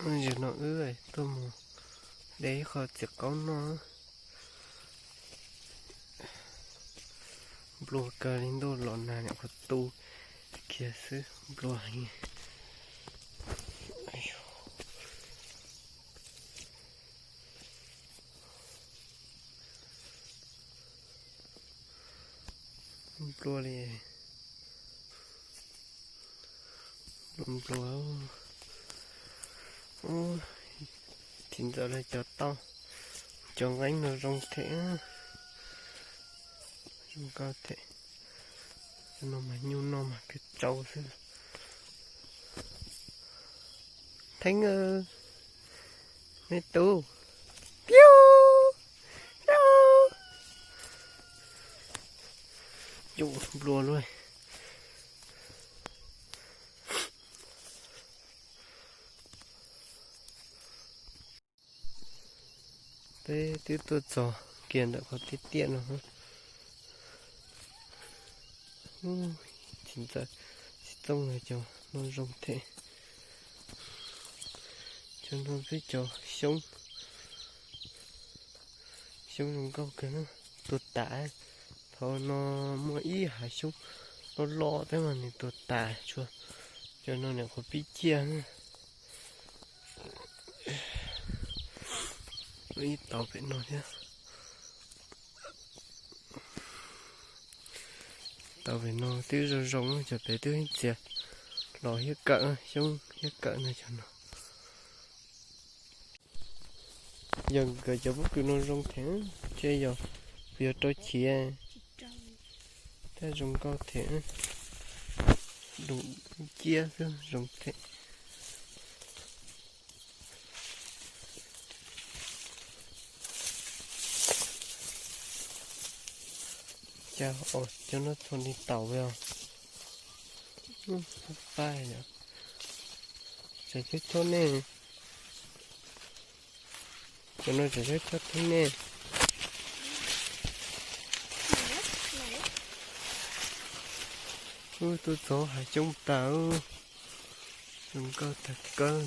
giờ nó ơi tôi muốn để khó chịu con nó bùa cờ lên đồ lọn nào nhậu có tu kia sư bùa hành bùa đi bùa ô chính giờ là cho tao cho anh nó rong thế rong cao thế nó mà nhu nó mà cái trâu sư thánh ơi nè tu piu piu dụ bùa luôn thế tiếp tục cho kiền đã có tiết tiện rồi chính ra tông này cho nó rong thế cho nó biết cho sống trong câu cái nó tụt tả thôi nó mua ý hả sống nó lo thế mà thì tụt tả chưa cho nó này có biết chia nữa ý tàu phải nói nhá tàu phải nói tiêu rồi rong cho bé tiêu hết chia lo hết cỡ sống hết cỡ này cho nó dần cái cho bút nó rong thế chơi giờ bây tôi chia thế rong cao thế đủ chia chứ rong thế chào cho nó thôn đi tàu vào bay nhở sẽ chết thôn nè cho nó sẽ chết thôn nè tôi chỗ hải trong tàu đừng có thật cơ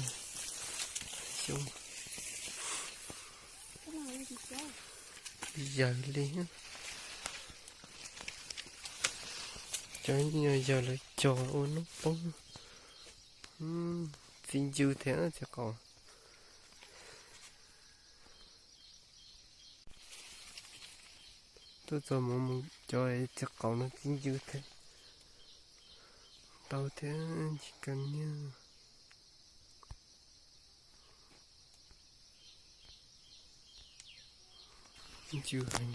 trong giờ liền cho giờ là trò nó bông xin dư thế chứ còn tôi cho muốn cho chắc còn nó xin dư thế tao thế chỉ cần như chưa hành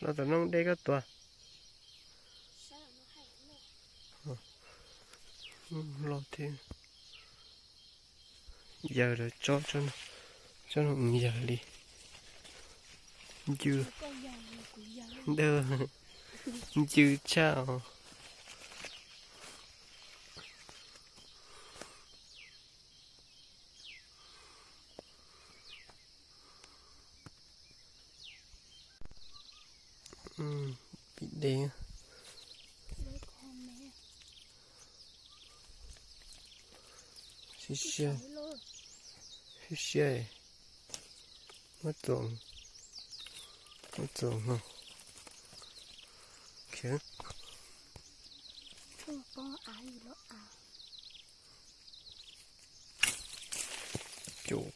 nó tao nó đây cái tòa lo thế giờ là cho nó giờ đi chưa đơ chưa chào bị đen xì xì mất tuồng không kìa chủ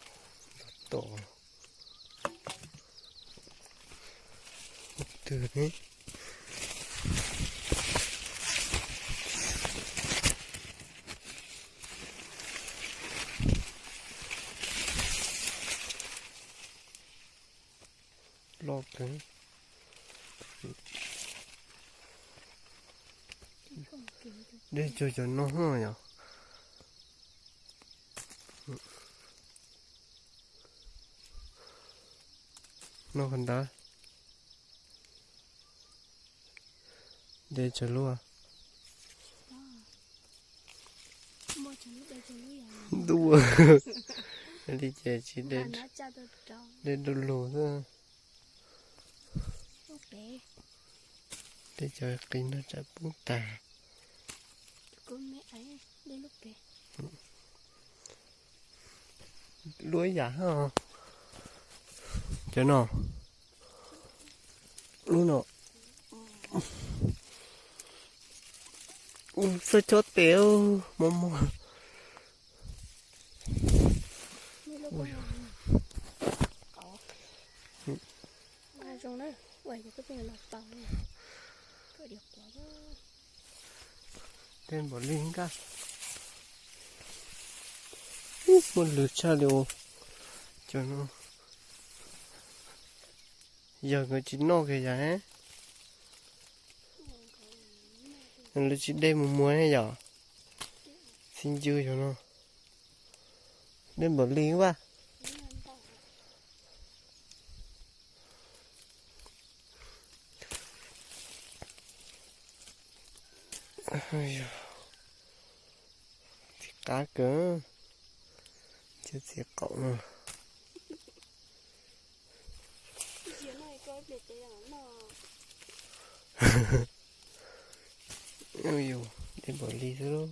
tổ từ đấy lo cái để cho nó hoa nhở nó còn đá để cho luôn đua đi chơi chỉ để đồ lúa thôi để cho kinh nó chả bung tà lúa giả hả cho nó lúa nó sao chót téo mồm ui trong đấy vậy thì cái bên là tàu cái điều quá tên bỏ linh cả một lượt cha liều cho nó giờ người chỉ no kìa vậy nó chỉ đem một muối hay giờ xin chưa cho nó đem bỏ linh quá thì cá cỡ chết thiệt cậu mà ôi dồi để bỏ ly thế đó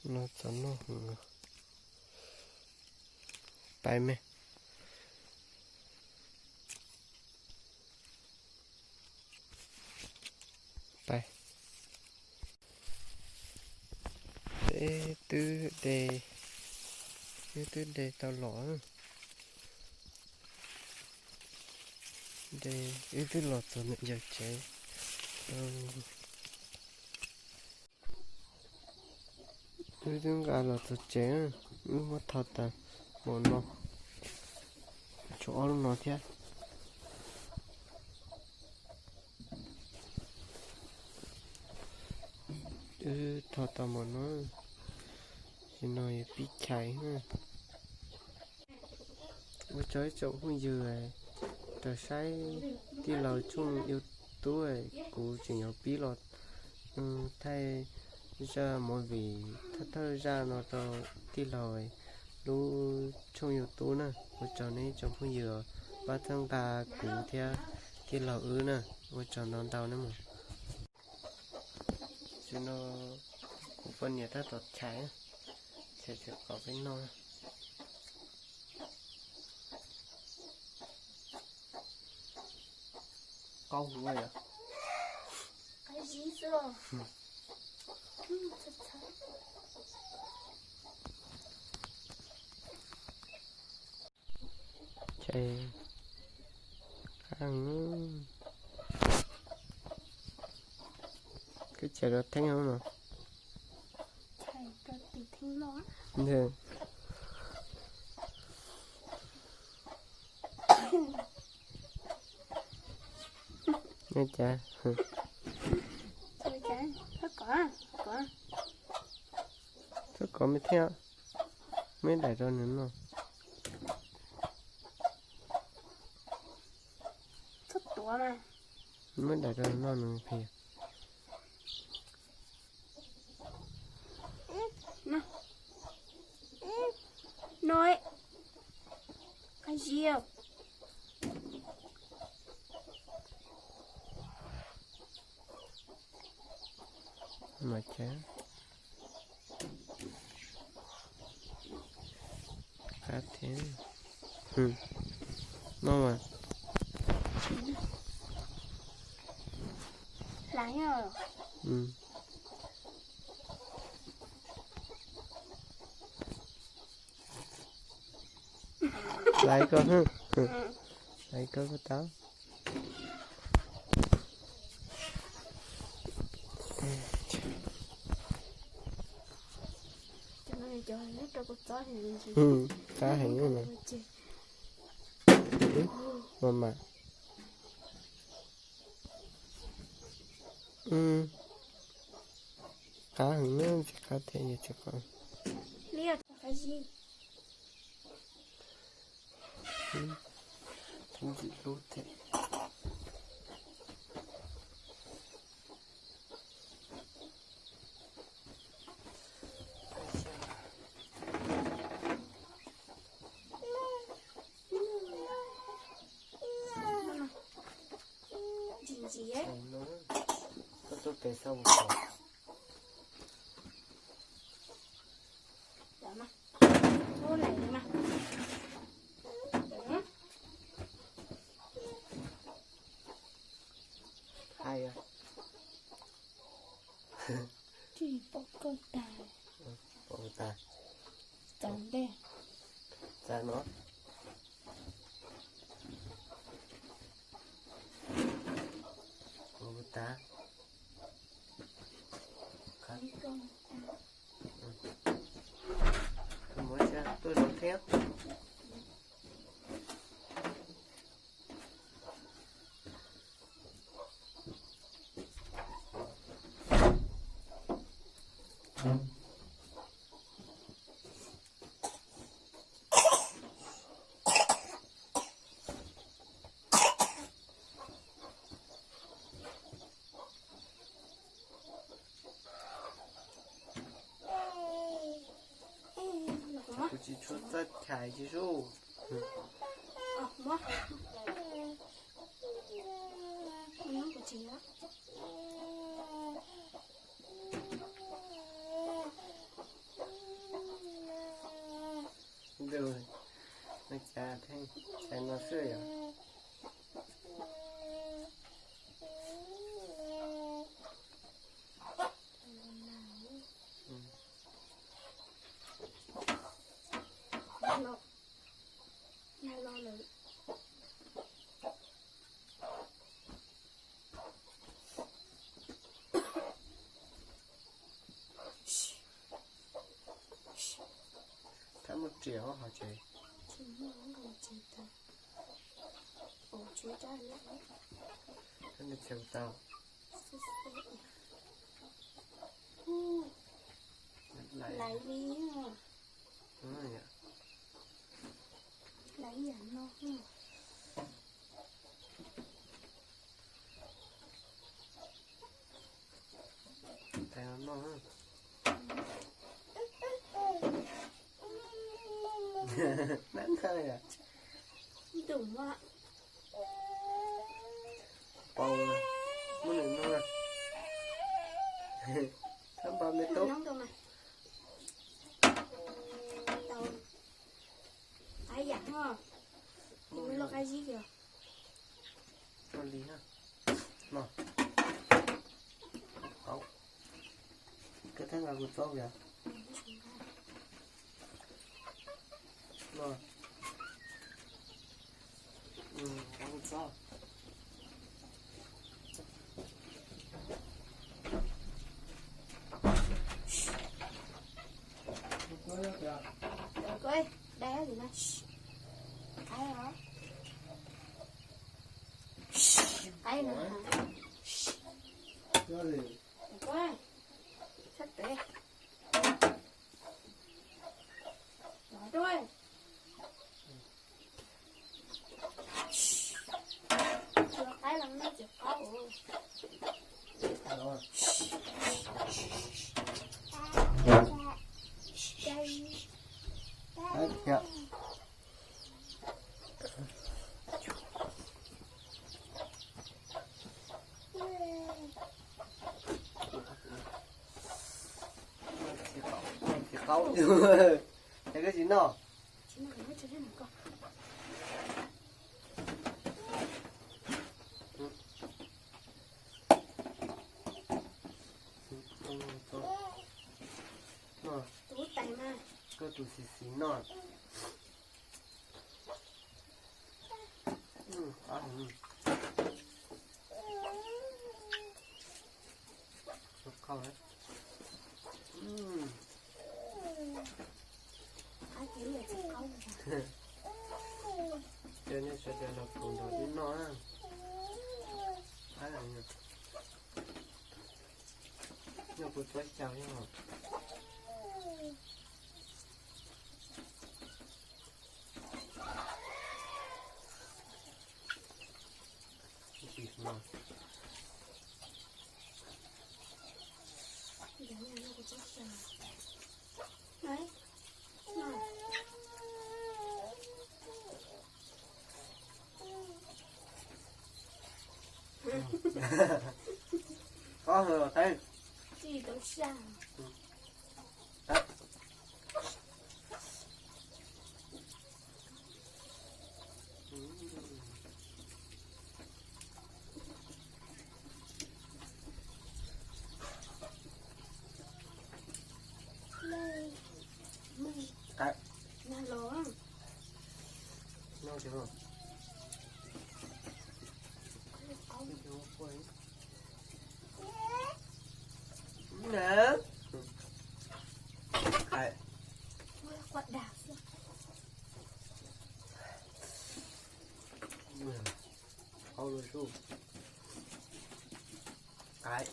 nó chắn nó bay mẹ bay để từ để tao lỏ để từ lọt rồi nó giờ cháy từ cả lọt rồi cháy nhưng mà thật à một nó chỗ nó thế thật à một nó thì nói bị cháy nữa với trái chỗ không dừa tờ sai đi lò chung yếu tố ấy của chỉ nhỏ bí lọt thay ra mỗi vì thơ ra nó tao đi lò ấy lú chung yếu tố nè với trò này trong không dừa ba thằng ta cũng theo đi lò nè với trò non tao nữa mà chứ nó cũng phân nhà ta tọt cháy sẽ có cái non câu vậy à cái gì sao chạy hàng cái chạy đó thanh không nào chạy cái từ thanh nó nè nghe cha chơi cái nó có sao có mấy theo mấy đại rồi nữa nó thích tuổi mà mấy đại rồi nó nữa thì nói cái gì à mà cha cá thế nó mà lái rồi lại cơ hả lại cơ của tao cho nên cho nó cho con chó thì cá hình như này mà cá hình nữa thì cá thế như chứ con liệt cái gì không gì lút thế gì ấy có tôi kể sau một rồi dạ mà Ô này mà. Hay à. Chỉ bỏ con tài. Bỏ ta. Chẳng đen. Ta nó. Bỏ ta. Khá. Con. Mới ra tôi nói theo. Tôi chỉ chút ra thải chứ rồi. Mất. Nó của chị á. Rồi. Nó chả thấy. Chả nó sưởi à. Lo. Nhà lo nữa. Thả 1 triệu hả chị? Chị nó không còn chị ta. Ồ chú cha nữa. Thả 1 triệu tao. Lấy đi à. Đúng rồi nhỉ. Lấy giảm nó ha. Thả nó ha. Nắn hơi à. Đúng ạ. Bầu à. Muốn được nó à. Thăm bao mới tốt. Nóng đâu này. Đâu. Ai dặn ha. Đừng lo cái gì kìa. Nó đi ha. Nào. Cậu. Cái thằng nào của cháu kìa. Rồi. Không sao. Được ơi, đá gì nè. Ai hả? Ai nè hả? Được ơi. Sắp tới. Nói thôi. Chưa cái lần nó chỉ có ủa. Rồi. Đấy, dạ. Chỉ cậu thấy cái gì nào? Chị nào nói cho thế nào con? Tú tay mà. Cơ tụ xí non. Không đấy. Ai thấy là chị không hả? Cho nên sẽ là cùng đồ đi nó á. Ai là nhỉ? Nhưng mà tôi chào nhưng mà gì mà Để nhà nó có chắc chắn. Đấy. Nào. có rồi thấy Gì đâu sao. chưa nè cái quạt đảo câu rồi xuống cái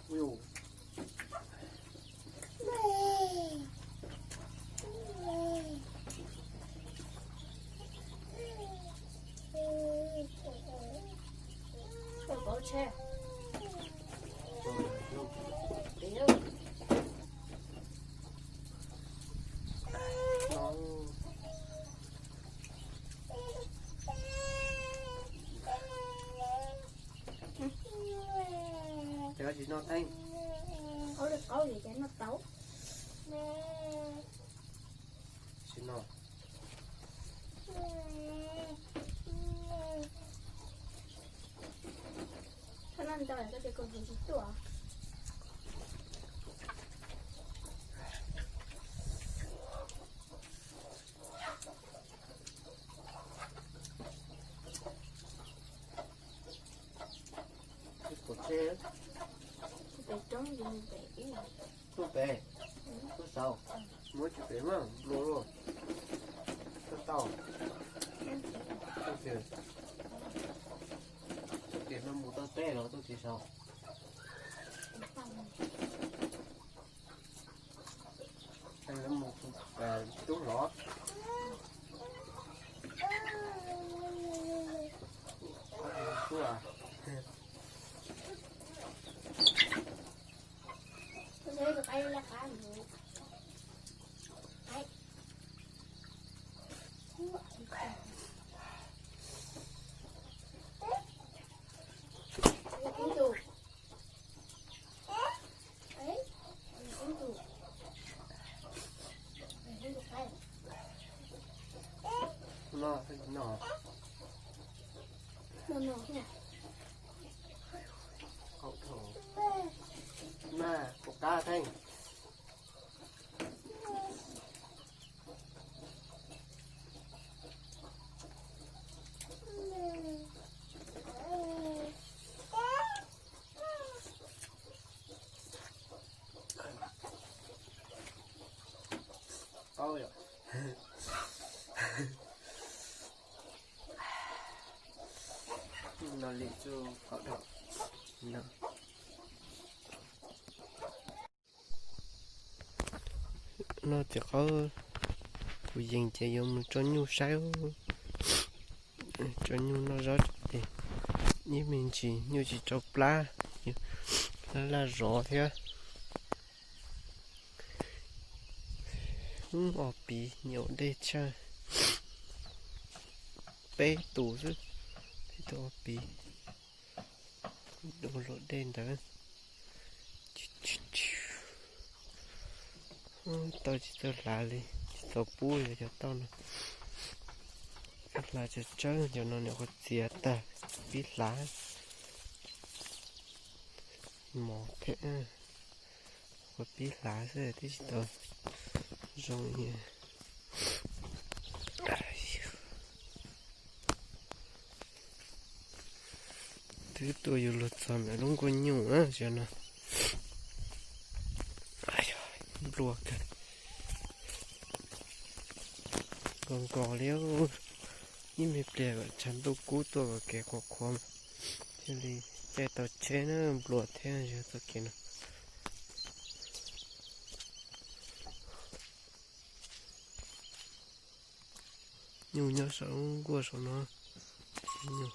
nhiều có xe cho chị nó thanh có được có gì cho nó tấu chị nó cho nên cho là cái con gì tuổi cái cột xe để trống gì để tôi về tôi sao mới chụp về mà lô rồi tôi tao tôi kìa tôi kìa nó mua tao té rồi tôi kìa sao anh nó mua trúng lỏ chú à tôi thấy được anh là cá nữa nó nó cậu thổ mà cậu cá thanh ôi nó lên cho cậu thổ nó nó chỉ có phụ dành chỉ dùng cho nhu sao cho nhu nó rất thì như mình chỉ cho lá là rõ thế ở bị nhiều đây cha bé tủ chứ thì tôi bị đồ lộ đen đó tôi chỉ tôi lại đi tôi bui rồi cho tao nè các là cho chơi cho nó có chia ta biết lá mỏ thế có biết lá rồi thì tôi rồi thứ tôi yêu luật sao mẹ đúng có nhiều á cho nó lùa cả còn cò léo như mấy bè gọi chẳng đâu cú tôi và kẻ khó khó mà cho nên chạy tàu chế nó lùa thế cho tôi kia nó nhiều nhớ sợ qua sợ nó nhiều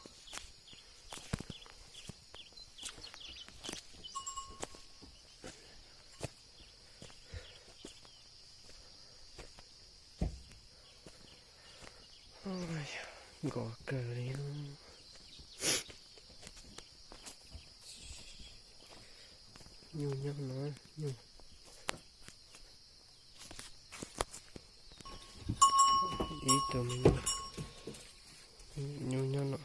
gõ cờ đi nhiều nhắc nói nhiều ý tụi mình nhiều nhau nọ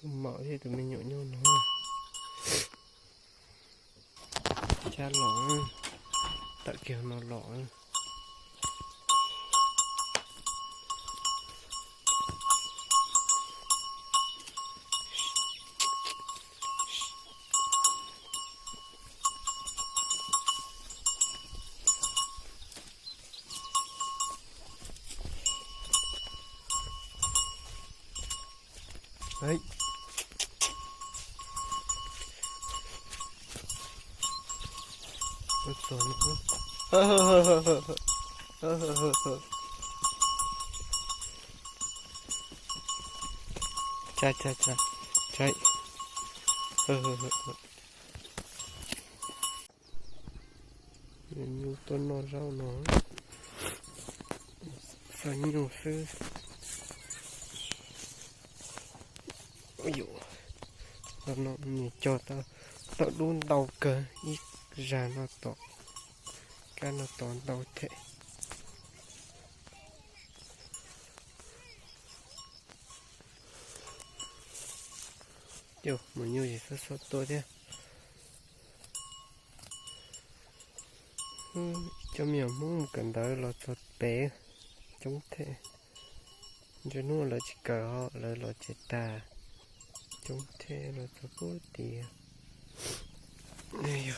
tụi mở thì tụi mình nhau nó cha lỏng tại kiểu nó lọ đấy. Rồi chạy chạy chạy chạy nhiều tuần nó rau nó phải nhiều sư ôi dụ nó nhìn cho tao đun đầu cờ ít ra nó to cái nó to đầu thế yo một nhiều gì sốt tôi thế cho mình muốn cần đợi là cho bé chống thế cho nó là chỉ cờ họ là chỉ ta chống thế là cho bố tiền này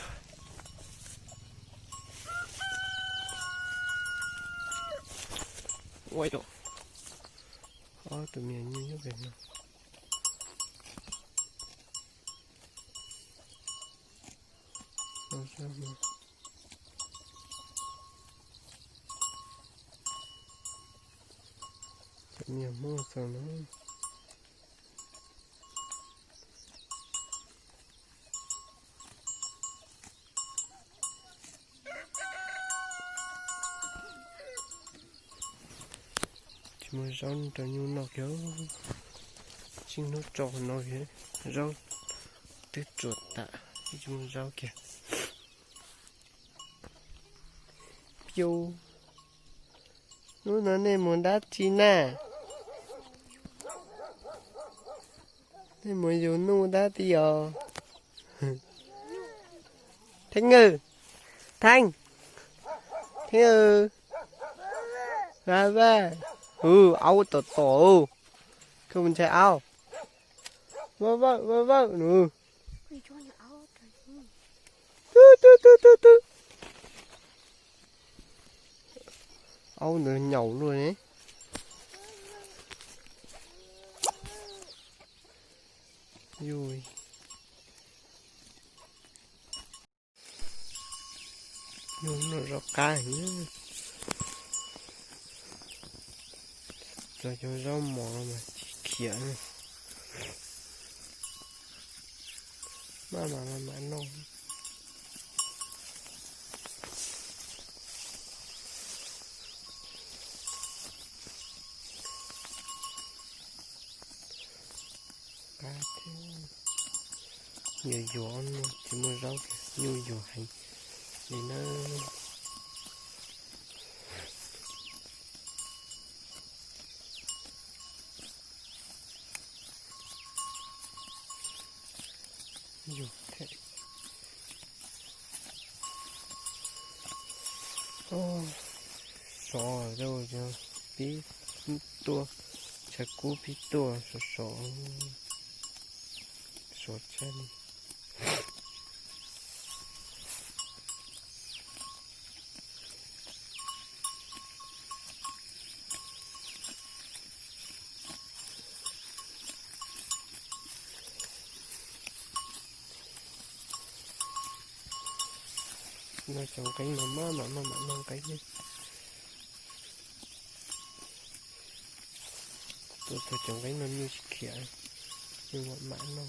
ôi đồ tụi mình như vậy nào sao mà nhiều mua sao nó chỉ mới rau cho nhiều nó kéo chính nó tròn nó thế rau tết chuột tạ chỉ mới rau kìa piu nó nên muốn đắt chi nè nên muốn dùng nu đắt đi à Thanh Ngư Thanh Ngư ra về áo tổ không chạy áo vâng nữa tu áo nữa nhậu luôn ấy vui nhưng nó rau cay nữa rồi cho rau mò mà khỉa này mà nó cá thế nhiều gió luôn chỉ mua rau nhiều gió hành thì nó nhiều thế sò đâu cho tí tua chả cú tí tua sò chân nó trồng cánh mà mang cánh đi tôi trồng cánh nó như khỉa nhưng mà nó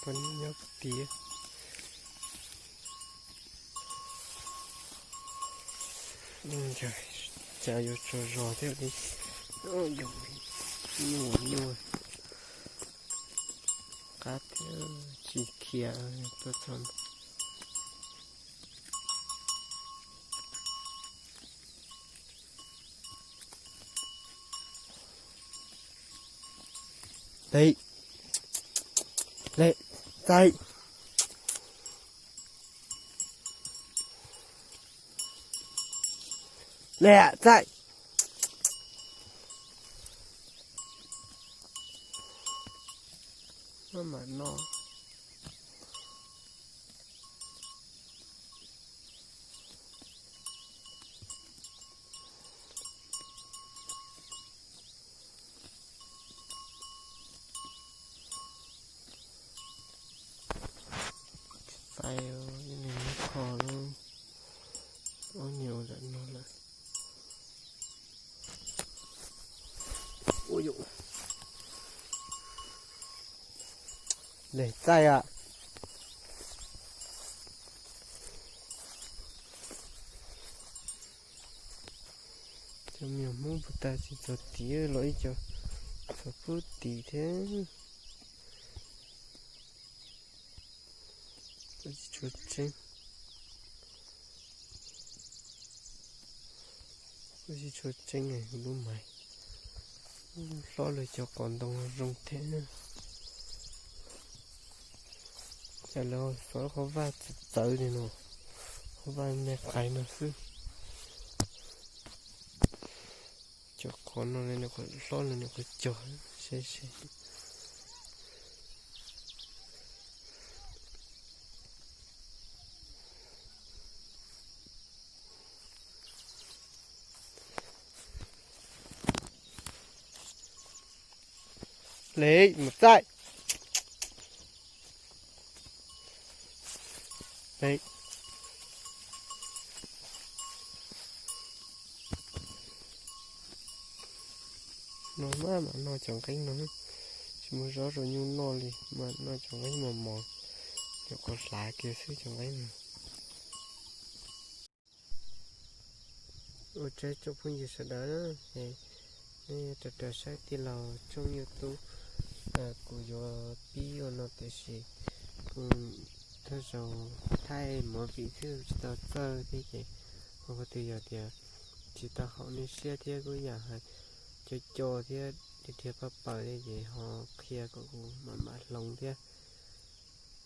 con nhóc tía trời chả vô trò rò theo đi ôi dồi nhua cá theo chỉ kia tôi chọn đây đây đây lẹ đây nó mà no tay cái này nó khó luôn có nhiều dẫn nó lại ôi dụ để tay ạ cho nhiều muốn bút ta chỉ cho tía lỗi cho bút tí thế cái chuột chén cái chuột chén này đúng mày lo lời cho còn đông rong thế nữa chả lo số có va tới đi nó có va mẹ phải mà sư cho con nó lên nó có lo lên nó có chờ xe lấy một tay đấy nó mà nó chẳng cánh nó chỉ mới rõ rồi nhưng nó đi mà nó chẳng cánh mà mò cho con lá kia xíu chẳng cánh mà ở trái cho phương gì sẽ đó này này trở sai thì là trong YouTube của do bio nó thì gì thế rồi thay mỗi vị thứ chỉ tao chơi thế gì không có tiền thì chỉ tao họ nên xe thế của nhà hay cho thế thì bà bảo thế gì họ kia cũng mà lòng thế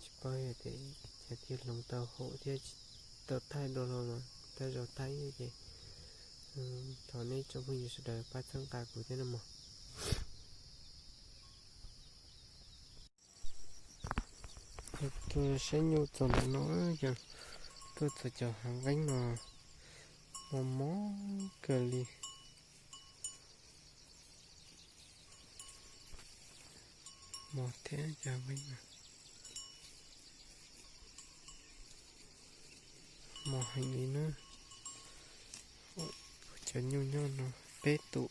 chỉ bao giờ thì chỉ thiết lòng tao hộ thế tao thay đồ mà tao rồi thay như vậy thọ này cho phương gì sẽ đợi ba trăm cả của thế nào mà tôi sẽ nhu tầm nó rằng tôi sẽ cho hàng gánh mà món cờ li một thế cho gánh một hình gì nữa cho nhu nhau nó bế tụ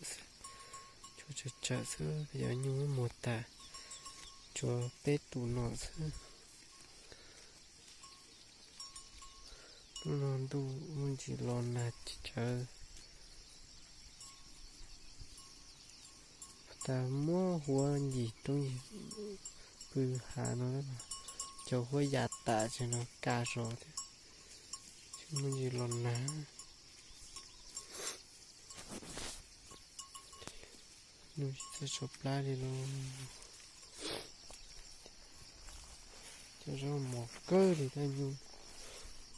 cho chợ sữa bây giờ nhu một tạ cho bế tụ nó sữa nó đủ mình chỉ lo là chờ ta mua hoa gì trong gì cứ hà nó cho hoa giặt tạ cho nó cà rồi chứ mình chỉ lo là nó sẽ chụp lại đi luôn cho nó một cơ thì ta nhung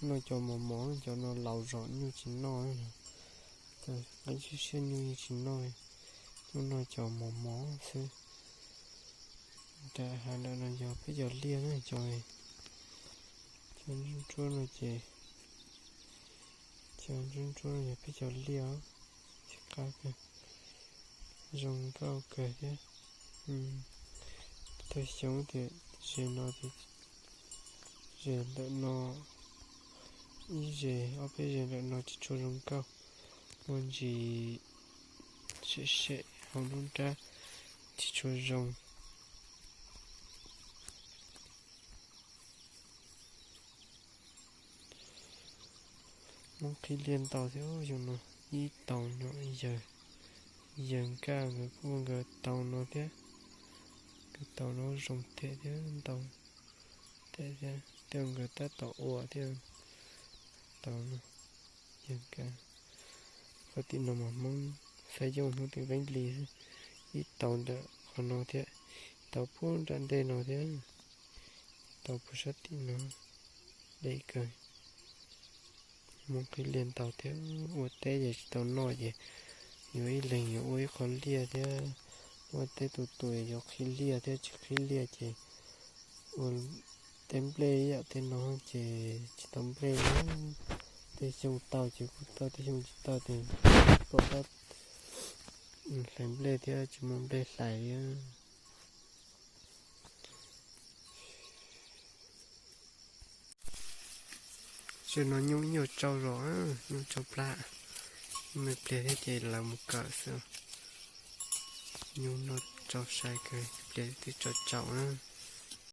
nó cho một món cho nó lẩu rộn như chỉ nói rồi lấy chút xíu như chỉ nói nó cho một món xưa tại hai lần nó giờ bây giờ liên này trời cho chúng tôi là gì cho chúng tôi là bây giờ liên chỉ cao cái dùng cao cái chứ tôi sống thì gì nó thì gì là nó ý gì ở bây giờ là nó chỉ cho dùng cao còn gì sẽ không đúng ra chỉ cho dùng mong khi liên tàu thì ô dùng nó đi tàu nó giờ giờ cả người cũng người tàu nó thế cái tàu nó rồng thế thế tàu thế thế theo người ta tàu ủa theo tàu nó giờ cả có tin nào mà mong phải dùng nó thì bánh lì đi tàu đỡ còn nó thế tàu phun ra đây nó thế tàu phun sát tin nó đây cười mong khi liên tàu thế ủa thế giờ tàu nó vậy rồi lần rồi còn lia thế ủa thế tụi tụi giờ khi lia thế chỉ khi lia chỉ ủa template ya thế nó chỉ template nó thế dùng tàu chỉ có tàu thế dùng tàu thì có tàu template thế chỉ mong để lại cho nó nhung nhiều trâu rõ nhung trâu lạ mình play thế chỉ là một cỡ xưa nhung nó trâu sai cái play thế trâu trâu